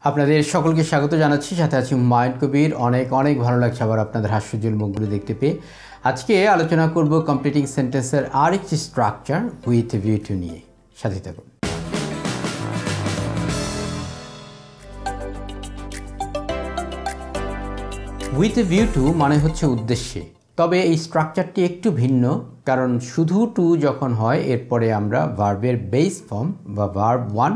আপনাদের সকলকে স্বাগত জানাচ্ছি। সাথে আছি হুমায়ুন কবির। অনেক অনেক ভালো লাগছে আবার আপনাদের হাস্যোজ্জ্বল মুখগুলো দেখতে পেয়ে। আজকে আলোচনা করব কমপ্লিটিং সেন্টেন্সের আরেকটি স্ট্রাকচার উইথ ভিউ টু নিয়ে। সাথে থাকুন। উইথ ভিউ টু মানে হচ্ছে উদ্দেশ্যে, তবে এই স্ট্রাকচারটি একটু ভিন্ন, কারণ শুধু টু যখন হয় এরপরে আমরা ভার্বের বেস ফর্ম বা ভার্ব ওয়ান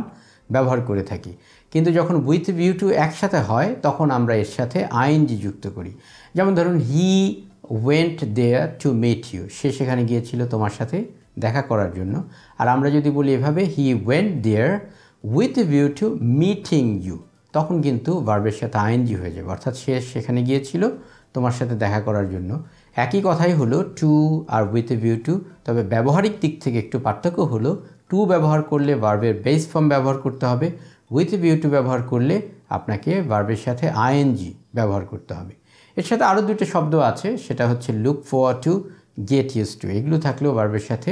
ব্যবহার করে থাকি, কিন্তু যখন উইথ ভিউ টু একসাথে হয় তখন আমরা এর সাথে আইএনজি যুক্ত করি। যেমন ধরুন, he went there to meet you, সে সেখানে গিয়েছিল তোমার সাথে দেখা করার জন্য। আর আমরা যদি বলি এভাবে, he went there with view to meeting you, তখন কিন্তু ভার্বের সাথে আইএনজি হয়ে যাবে, অর্থাৎ সে সেখানে গিয়েছিল তোমার সাথে দেখা করার জন্য। একই কথাই হলো টু আর উইথ ভিউ টু, তবে ব্যবহারিক দিক থেকে একটু পার্থক্য হলো, টু ব্যবহার করলে ভার্বের বেস ফর্ম ব্যবহার করতে হবে, উইথ ভিউ টু ব্যবহার করলে আপনাকে ভার্বের সাথে আইএনজি ব্যবহার করতে হবে। এর সাথে আরও দুটো শব্দ আছে, সেটা হচ্ছে look forward to, get use to. এগুলো থাকলেও ভার্বের সাথে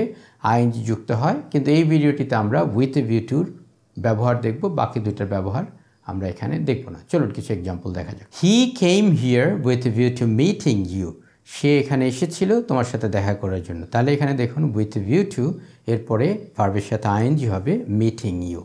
আইএনজি যুক্ত হয়, কিন্তু এই ভিডিওটিতে আমরা উইথ ভিউ টুর ব্যবহার দেখব, বাকি দুটার ব্যবহার আমরা এখানে দেখব না। চলুন কিছু এক্সাম্পল দেখা যাক। He came here with view to meeting you, সে এখানে এসেছিল তোমার সাথে দেখা করার জন্য। তাহলে এখানে দেখুন উইথ ভিউ টু, এরপরে ভার্বের সাথে আইএনজি হবে মিটিং ইউ।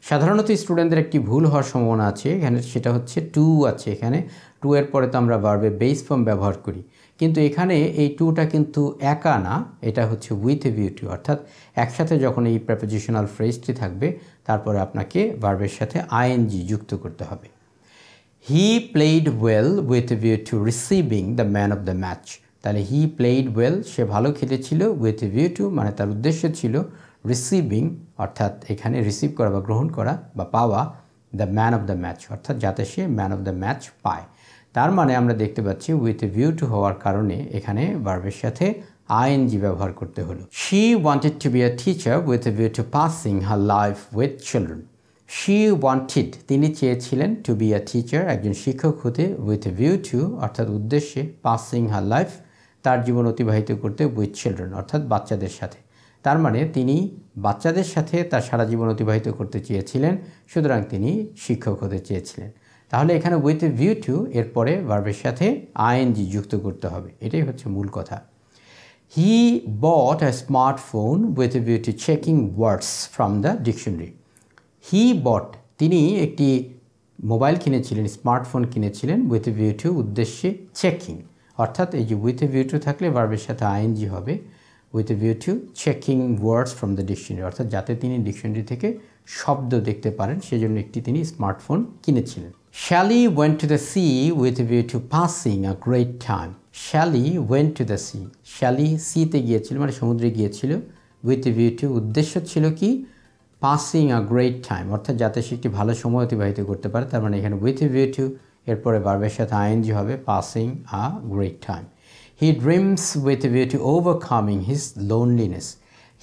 সাধারণত স্টুডেন্টদের একটি ভুল হওয়ার সম্ভাবনা আছে এখানে, সেটা হচ্ছে টু আছে এখানে, টু এর পরে তো আমরা ভার্বের বেস ফর্ম ব্যবহার করি, কিন্তু এখানে এই টুটা কিন্তু একা না, এটা হচ্ছে উইথ ভিউ টু, অর্থাৎ একসাথে যখন এই প্রেপোজিশনাল ফ্রেজটি থাকবে তারপরে আপনাকে ভার্বের সাথে আইএনজি যুক্ত করতে হবে। He played well with view two receiving the man of the match. তাহলে হি প্লেড ওয়েল, সে ভালো খেলেছিল, উইথ ভিউ টু মানে তার উদ্দেশ্য ছিল রিসিভিং, অর্থাৎ এখানে রিসিভ করা বা গ্রহণ করা বা পাওয়া, the man of the match, অর্থাৎ যাতে সে ম্যান অফ দ্য ম্যাচ পায়। তার মানে আমরা দেখতে পাচ্ছি উইথ ভিউ টু হওয়ার কারণে এখানে ভার্বের সাথে আইএনজি ব্যবহার করতে হলো। She wanted to be a teacher with view to passing her life with children. She wanted, তিনি চেয়েছিলেন, টু বি আ টিচার, একজন শিক্ষক হতে, উইথ ভিউ টু অর্থাৎ উদ্দেশ্যে, পাসিং হার লাইফ তার জীবন অতিবাহিত করতে, উইথ চিলড্রেন অর্থাৎ বাচ্চাদের সাথে। তার মানে তিনি বাচ্চাদের সাথে তার সারা জীবন অতিবাহিত করতে চেয়েছিলেন, সুতরাং তিনি শিক্ষক হতে চেয়েছিলেন। তাহলে এখানে উইথ ভিউ টু এরপরে ভার্বের সাথে আইএনজি যুক্ত করতে হবে, এটাই হচ্ছে মূল কথা। He bought a smartphone with view to checking words from the dictionary. He bought, তিনি একটি মোবাইল কিনেছিলেন, স্মার্টফোন কিনেছিলেন, উইথ ভিউ টু উদ্দেশ্যে চেকিং, অর্থাৎ এই যে উইথ ভিউ টু থাকলে ভার্বের সাথে আইএনজি হবে, with view to checking words from the dictionary, অর্থাৎ যাতে তিনি ডিকশনারি থেকে শব্দ দেখতে পারেন সেজন্য একটি তিনি স্মার্টফোন কিনেছিলেন। Shelly went to the sea with view to passing a great time. Shelly went to the sea, Shelly সিতে গিয়েছিল মানে সমুদ্রে গিয়েছিল, উইথ ভিউ টু উদ্দেশ্য ছিল কি, পাসিং আ গ্রেট টাইম, অর্থাৎ যাতে সে একটি ভালো সময় অতিবাহিত করতে পারে। তার মানে এখানে উইথ ভিউ টু এরপরে ভার্বের সাথে আইএনজি হবে, passing a great time. He dreams with view two overcoming his loneliness.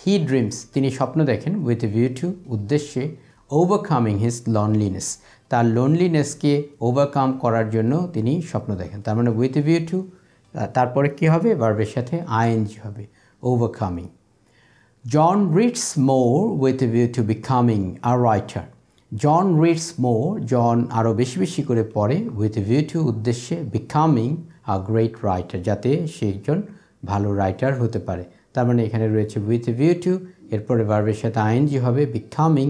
He dreams, তিনি স্বপ্ন দেখেন, উইথ ভিউ টু উদ্দেশ্যে, ওভারকামিং হিজ লোনলিনেস, তার লোনলিনেসকে ওভারকাম করার জন্য তিনি স্বপ্ন দেখেন। তার মানে উইথ ভিউ টু তারপরে কী হবে, ভার্বের সাথে আইএনজি হবে, overcoming. John reads more with view to becoming a writer. John reads more, John আরও বেশি বেশি করে পড়ে, উইথ ভিউ টু উদ্দেশ্যে, বিকামিং আ গ্রেট রাইটার, যাতে সে একজন ভালো রাইটার হতে পারে। তার মানে এখানে রয়েছে উইথ ভিউ টু, এরপরে ভার্বের সাথে আইএনজি হবে, বিকামিং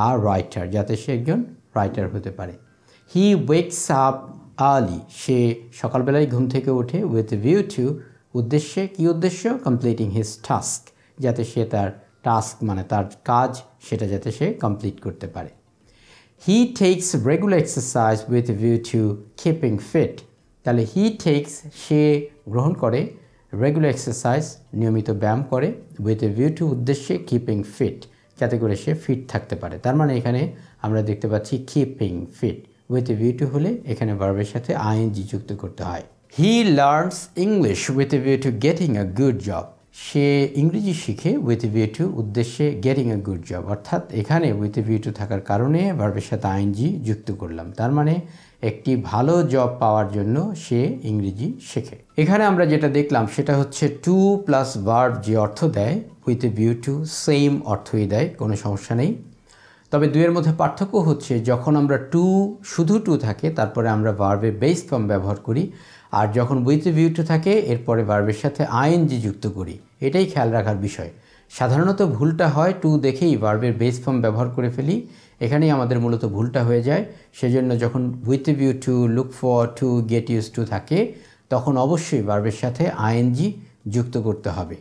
আ রাইটার, যাতে সে একজন রাইটার হতে পারে। হি ওয়েকস আপ আর্লি, সে সকালবেলায় ঘুম থেকে ওঠে, উইথ ভিউ টু উদ্দেশ্যে, কী উদ্দেশ্য, কমপ্লিটিং হিজ টাস্ক, যাতে সে তার টাস্ক মানে তার কাজ সেটা যাতে সে কমপ্লিট করতে পারে। He takes regular exercise with view to keeping fit. তাহলে হি টেকস, সে গ্রহণ করে, রেগুলার এক্সারসাইজ নিয়মিত ব্যায়াম করে, উইথ ভিউ টু উদ্দেশ্যে, কিপিং ফিট, যাতে করে সে ফিট থাকতে পারে। তার মানে এখানে আমরা দেখতে পাচ্ছি keeping fit, with view to হলে এখানে ভার্বের সাথে আইএনজি যুক্ত করতে হয়। He learns English with view to getting a good job. সে ইংরেজি শিখে, উইথ ভিউ টু উদ্দেশ্যে, গেটিং আ গুড জব, অর্থাৎ এখানে উইথ ভিউ টু থাকার কারণে ভার্বের সাথে আইএনজি যুক্ত করলাম। তার মানে একটি ভালো জব পাওয়ার জন্য সে ইংরেজি শেখে। এখানে আমরা যেটা দেখলাম সেটা হচ্ছে টু প্লাস ভার্ব যে অর্থ দেয়, উইথ ভিউ টু সেম অর্থই দেয়, কোনো সমস্যা নেই। তবে দুইয়ের মধ্যে পার্থক্য হচ্ছে যখন আমরা টু শুধু টু থাকে তারপরে আমরা ভার্বের বেস ফর্ম ব্যবহার করি, আর যখন উইথ এ ভিউ টু থাকে এরপরে ভার্বের সাথে আইএনজি যুক্ত করি। এটাই খেয়াল রাখার বিষয়। সাধারণত ভুলটা হয় টু দেখেই ভার্বের বেস ফর্ম ব্যবহার করে ফেলি, এখানেই আমাদের মূলত ভুলটা হয়ে যায়। সেজন্য যখন with a view to, look for to, get use to থাকে তখন অবশ্যই ভার্বের সাথে আইএনজি যুক্ত করতে হবে।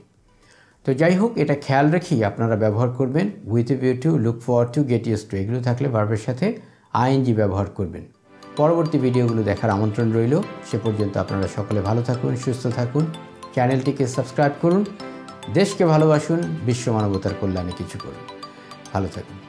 তো যাই হোক, এটা খেয়াল রেখেই আপনারা ব্যবহার করবেন। With a view to, look for to, get use to এগুলো থাকলে ভার্বের সাথে আইএনজি ব্যবহার করবেন। পরবর্তী ভিডিওগুলো দেখার আমন্ত্রণ রইল। সে পর্যন্ত আপনারা সকলে ভালো থাকুন, সুস্থ থাকুন, চ্যানেলটিকে সাবস্ক্রাইব করুন, দেশকে ভালোবাসুন, বিশ্ব মানবতার কল্যাণে কিছু করুন। ভালো থাকুন।